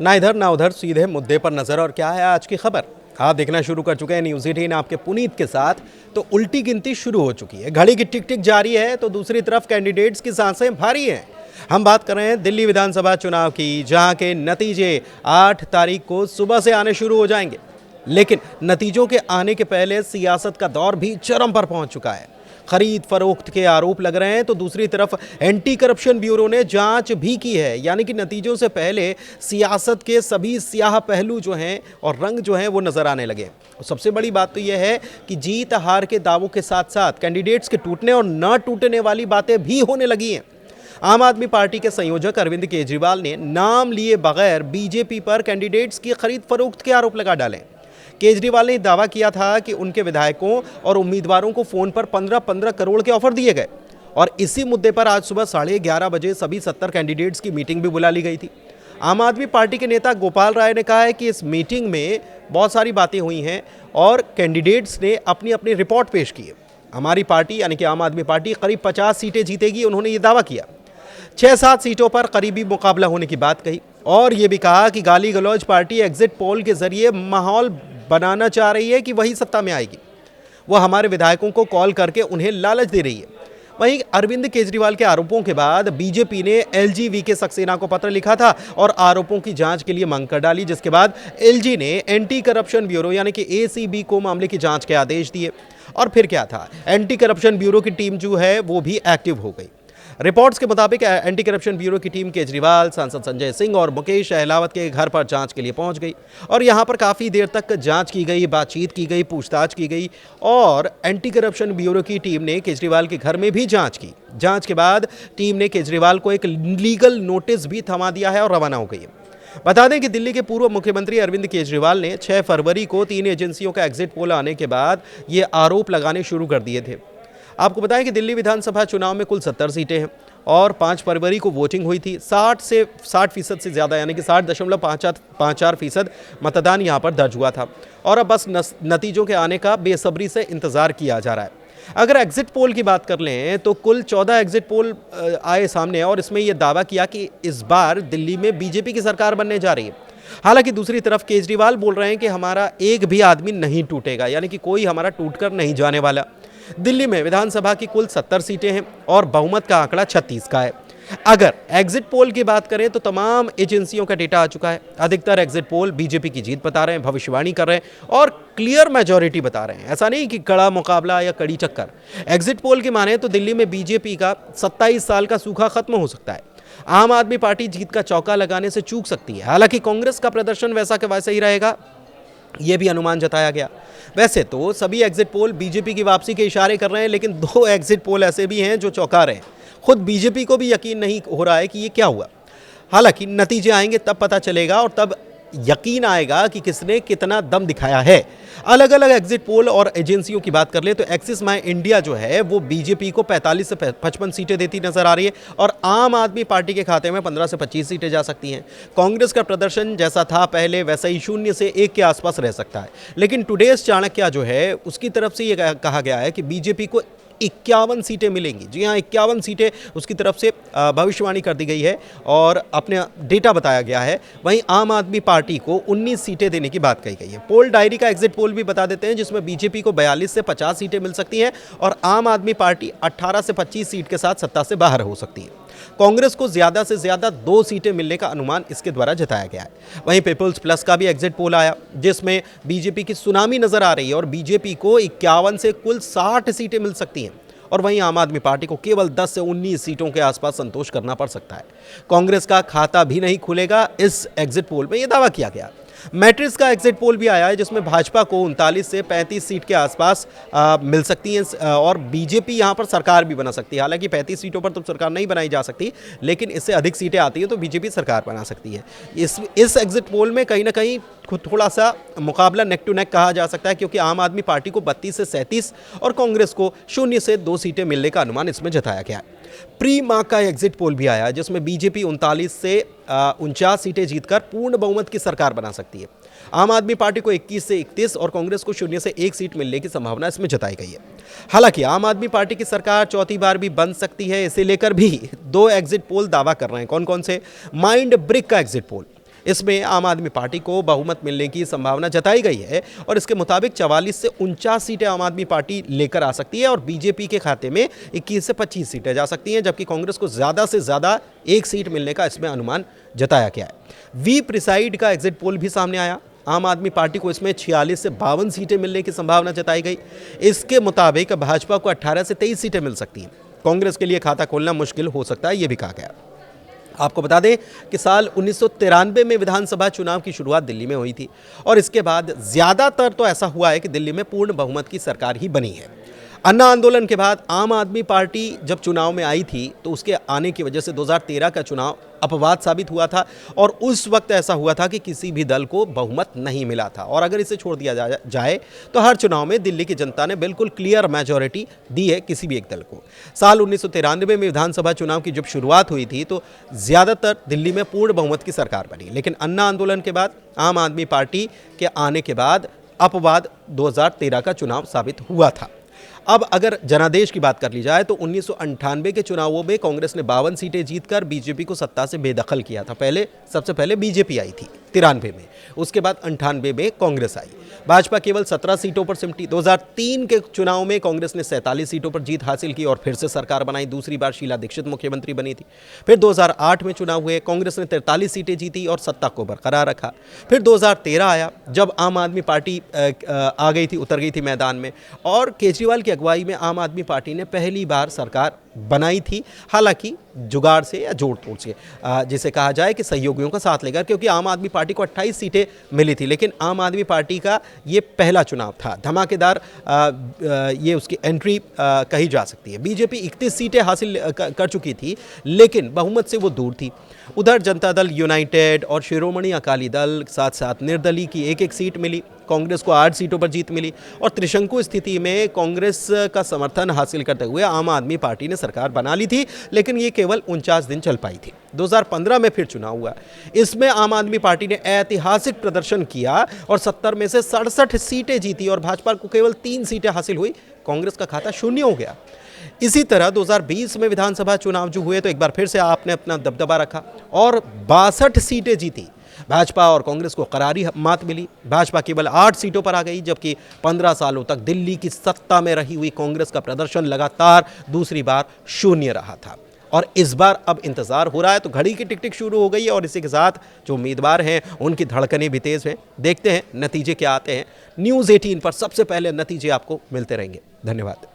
ना इधर ना उधर, सीधे मुद्दे पर नजर। और क्या है आज की खबर, आप देखना शुरू कर चुके हैं न्यूज़ 18 आपके पुनीत के साथ। तो उल्टी गिनती शुरू हो चुकी है, घड़ी की टिक टिक जारी है, तो दूसरी तरफ कैंडिडेट्स की सांसें भारी हैं। हम बात कर रहे हैं दिल्ली विधानसभा चुनाव की, जहां के नतीजे 8 तारीख को सुबह से आने शुरू हो जाएंगे। लेकिन नतीजों के आने के पहले सियासत का दौर भी चरम पर पहुंच चुका है। खरीद फरोख्त के आरोप लग रहे हैं, तो दूसरी तरफ एंटी करप्शन ब्यूरो ने जांच भी की है। यानी कि नतीजों से पहले सियासत के सभी स्याह पहलू जो हैं और रंग जो हैं वो नजर आने लगे। सबसे बड़ी बात तो यह है कि जीत हार के दावों के साथ साथ कैंडिडेट्स के टूटने और न टूटने वाली बातें भी होने लगी हैं। आम आदमी पार्टी के संयोजक अरविंद केजरीवाल ने नाम लिए बगैर बीजेपी पर कैंडिडेट्स की खरीद फरोख्त के आरोप लगा डाले। केजरीवाल ने दावा किया था कि उनके विधायकों और उम्मीदवारों को फोन पर 15-15 करोड़ के ऑफर दिए गए। और इसी मुद्दे पर आज सुबह 11:30 बजे सभी 70 कैंडिडेट्स की मीटिंग भी बुला ली गई थी। आम आदमी पार्टी के नेता गोपाल राय ने कहा है कि इस मीटिंग में बहुत सारी बातें हुई हैं और कैंडिडेट्स ने अपनी अपनी रिपोर्ट पेश की है। हमारी पार्टी यानी कि आम आदमी पार्टी करीब 50 सीटें जीतेगी, उन्होंने ये दावा किया। 6-7 सीटों पर करीबी मुकाबला होने की बात कही और ये भी कहा कि गाली गलौज पार्टी एग्जिट पोल के जरिए माहौल बनाना चाह रही है कि वही सत्ता में आएगी। वो हमारे विधायकों को कॉल करके उन्हें लालच दे रही है। वहीं अरविंद केजरीवाल के आरोपों के बाद बीजेपी ने एलजी वी सक्सेना को पत्र लिखा था और आरोपों की जांच के लिए मांग कर डाली, जिसके बाद एलजी ने एंटी करप्शन ब्यूरो यानी कि एसीबी को मामले की जांच के आदेश दिए। और फिर क्या था, एंटी करप्शन ब्यूरो की टीम जो है वो भी एक्टिव हो गई। रिपोर्ट्स के मुताबिक एंटी करप्शन ब्यूरो की टीम केजरीवाल, सांसद संजय सिंह और मुकेश अहलावत के घर पर जांच के लिए पहुंच गई और यहां पर काफ़ी देर तक जांच की गई, बातचीत की गई, पूछताछ की गई और एंटी करप्शन ब्यूरो की टीम ने केजरीवाल के घर में भी जांच की। जांच के बाद टीम ने केजरीवाल को एक लीगल नोटिस भी थमा दिया है और रवाना हो गई है। बता दें कि दिल्ली के पूर्व मुख्यमंत्री अरविंद केजरीवाल ने 6 फरवरी को 3 एजेंसियों का एग्जिट पोल आने के बाद ये आरोप लगाने शुरू कर दिए थे। आपको बताएं कि दिल्ली विधानसभा चुनाव में कुल 70 सीटें हैं और 5 फरवरी को वोटिंग हुई थी। 60% से ज़्यादा यानी कि 60.54% मतदान यहाँ पर दर्ज हुआ था और अब बस नतीजों के आने का बेसब्री से इंतज़ार किया जा रहा है। अगर एग्जिट पोल की बात कर लें तो कुल 14 एग्जिट पोल आए सामने और इसमें यह दावा किया कि इस बार दिल्ली में बीजेपी की सरकार बनने जा रही है। हालांकि दूसरी तरफ केजरीवाल बोल रहे हैं कि हमारा एक भी आदमी नहीं टूटेगा, यानी कि कोई हमारा टूटकर नहीं जाने वाला। दिल्ली में विधानसभा की कुल 70 सीटें हैं और बहुमत का आंकड़ा 36 का है। अगर एग्जिट पोल की बात करें तो तमाम एजेंसियों का डेटा आ चुका है। अधिकतर एग्जिट पोल बीजेपी की जीत बता रहे हैं, भविष्यवाणी कर रहे हैं और क्लियर मेजॉरिटी बता रहे हैं। ऐसा नहीं कि कड़ा मुकाबला या कड़ी चक्कर। एग्जिट पोल की माने तो दिल्ली में बीजेपी का 27 साल का सूखा खत्म हो सकता है। आम आदमी पार्टी जीत का चौका लगाने से चूक सकती है। हालांकि कांग्रेस का प्रदर्शन वैसा के वैसा ही रहेगा, ये भी अनुमान जताया गया। वैसे तो सभी एग्जिट पोल बीजेपी की वापसी के इशारे कर रहे हैं, लेकिन 2 एग्जिट पोल ऐसे भी हैं जो चौंका रहे हैं। खुद बीजेपी को भी यकीन नहीं हो रहा है कि ये क्या हुआ। हालांकि नतीजे आएंगे तब पता चलेगा और तब यकीन आएगा कि किसने कितना दम दिखाया है। अलग अलग एग्जिट पोल और एजेंसियों की बात कर ले तो एक्सिस माई इंडिया जो है वो बीजेपी को 45 से 55 सीटें देती नजर आ रही है और आम आदमी पार्टी के खाते में 15 से 25 सीटें जा सकती हैं। कांग्रेस का प्रदर्शन जैसा था पहले वैसा ही 0 से 1 के आसपास रह सकता है। लेकिन टुडेज चाणक्य जो है उसकी तरफ से ये कहा गया है कि बीजेपी को 51 सीटें मिलेंगी। जी हाँ, 51 सीटें उसकी तरफ से भविष्यवाणी कर दी गई है और अपने डेटा बताया गया है। वहीं आम आदमी पार्टी को 19 सीटें देने की बात कही गई है। पोल डायरी का एग्जिट पोल भी बता देते हैं जिसमें बीजेपी को 42 से 50 सीटें मिल सकती हैं और आम आदमी पार्टी 18 से 25 सीट के साथ सत्ता से बाहर हो सकती है। कांग्रेस को ज्यादा से ज्यादा 2 सीटें मिलने का अनुमान इसके द्वारा जताया गया है। वहीं पीपल्स प्लस का भी एग्जिट पोल आया जिसमें बीजेपी की सुनामी नजर आ रही है और बीजेपी को 51 से कुल 60 सीटें मिल सकती हैं और वहीं आम आदमी पार्टी को केवल 10 से 19 सीटों के आसपास संतोष करना पड़ सकता है। कांग्रेस का खाता भी नहीं खुलेगा, इस एग्जिट पोल में यह दावा किया गया। मैट्रिक्स का एग्जिट पोल भी आया है जिसमें भाजपा को 39 से 35 सीट के आसपास मिल सकती हैं और बीजेपी यहां पर सरकार भी बना सकती है। हालांकि 35 सीटों पर तो सरकार नहीं बनाई जा सकती, लेकिन इससे अधिक सीटें आती हैं तो बीजेपी सरकार बना सकती है। इस एग्जिट पोल में कहीं ना कहीं थोड़ा सा मुकाबला नेक टू नेक कहा जा सकता है क्योंकि आम आदमी पार्टी को 32 से 37 और कांग्रेस को 0 से 2 सीटें मिलने का अनुमान इसमें जताया गया है। प्री मार्क का एग्जिट पोल भी आया जिसमें बीजेपी 39 से 49 सीटें जीतकर पूर्ण बहुमत की सरकार बना सकती है। आम आदमी पार्टी को 21 से 31 और कांग्रेस को 0 से 1 सीट मिलने की संभावना इसमें जताई गई है। हालांकि आम आदमी पार्टी की सरकार चौथी बार भी बन सकती है, इसे लेकर भी 2 एग्जिट पोल दावा कर रहे हैं। कौन कौन से? माइंड ब्रिक का एग्जिट पोल इसमें आम आदमी पार्टी को बहुमत मिलने की संभावना जताई गई है और इसके मुताबिक 44 से 49 सीटें आम आदमी पार्टी लेकर आ सकती है और बीजेपी के खाते में 21 से 25 सीटें जा सकती हैं, जबकि कांग्रेस को ज़्यादा से ज़्यादा एक सीट मिलने का इसमें अनुमान जताया गया है। वी प्रिसाइड का एग्जिट पोल भी सामने आया। आम आदमी पार्टी को इसमें 46 से 52 सीटें मिलने की संभावना जताई गई। इसके मुताबिक भाजपा को 18 से 23 सीटें मिल सकती हैं। कांग्रेस के लिए खाता खोलना मुश्किल हो सकता है, ये भी कहा गया। आपको बता दें कि साल 1993 में विधानसभा चुनाव की शुरुआत दिल्ली में हुई थी और इसके बाद ज़्यादातर तो ऐसा हुआ है कि दिल्ली में पूर्ण बहुमत की सरकार ही बनी है। अन्ना आंदोलन के बाद आम आदमी पार्टी जब चुनाव में आई थी तो उसके आने की वजह से 2013 का चुनाव अपवाद साबित हुआ था और उस वक्त ऐसा हुआ था कि किसी भी दल को बहुमत नहीं मिला था और अगर इसे छोड़ दिया जाए तो हर चुनाव में दिल्ली की जनता ने बिल्कुल क्लियर मेजॉरिटी दी है किसी भी एक दल को। साल 1993 में विधानसभा चुनाव की जब शुरुआत हुई थी तो ज़्यादातर दिल्ली में पूर्ण बहुमत की सरकार बनी, लेकिन अन्ना आंदोलन के बाद आम आदमी पार्टी के आने के बाद अपवाद 2013 का चुनाव साबित हुआ था। अब अगर जनादेश की बात कर ली जाए तो 1998 के चुनावों में कांग्रेस ने 52 सीटें जीतकर बीजेपी को सत्ता से बेदखल किया था। सबसे पहले बीजेपी आई थी 93 में, उसके बाद 98 में कांग्रेस आई। भाजपा केवल 17 सीटों पर सिमटी। 2003 के चुनाव में कांग्रेस ने 47 सीटों पर जीत हासिल की और फिर से सरकार बनाई। दूसरी बार शीला दीक्षित मुख्यमंत्री बनी थी। फिर 2008 में चुनाव हुए, कांग्रेस ने 43 सीटें जीती और सत्ता को बरकरार रखा। फिर 2013 आया जब आम आदमी पार्टी आ गई थी, उतर गई थी मैदान में और केजरीवाल की अगुवाई में आम आदमी पार्टी ने पहली बार सरकार बनाई थी, हालांकि जुगाड़ से या जोड़ तोड़ से, जिसे कहा जाए कि सहयोगियों का साथ लेकर, क्योंकि आम आदमी पार्टी को 28 सीटें मिली थी, लेकिन आम आदमी पार्टी का ये पहला चुनाव था। धमाकेदार ये उसकी एंट्री कही जा सकती है। बीजेपी 31 सीटें हासिल कर चुकी थी, लेकिन बहुमत से वो दूर थी। उधर जनता दल यूनाइटेड और शिरोमणि अकाली दल साथ साथ निर्दलीय की एक एक सीट मिली। कांग्रेस को 8 सीटों पर जीत मिली और त्रिशंकु स्थिति में कांग्रेस का समर्थन हासिल करते हुए आम आदमी पार्टी ने सरकार बना ली थी, लेकिन ये केवल 49 दिन चल पाई थी। 2015 में फिर चुनाव हुआ। इसमें आम आदमी पार्टी ने ऐतिहासिक प्रदर्शन किया और 70 में से 67 सीटें जीती और भाजपा को केवल 3 सीटें हासिल हुई। कांग्रेस का खाता शून्य हो गया। इसी तरह 2020 में विधानसभा चुनाव जो हुए तो एक बार फिर से आपने अपना दबदबा रखा और 62 सीटें जीती। भाजपा और कांग्रेस को करारी मात मिली। भाजपा केवल 8 सीटों पर आ गई, जबकि 15 सालों तक दिल्ली की सत्ता में रही हुई कांग्रेस का प्रदर्शन लगातार दूसरी बार शून्य रहा था। और इस बार अब इंतजार हो रहा है, तो घड़ी की टिक टिक शुरू हो गई है और इसी के साथ जो उम्मीदवार हैं उनकी धड़कनें भी तेज हैं। देखते हैं नतीजे क्या आते हैं। न्यूज़ 18 पर सबसे पहले नतीजे आपको मिलते रहेंगे। धन्यवाद।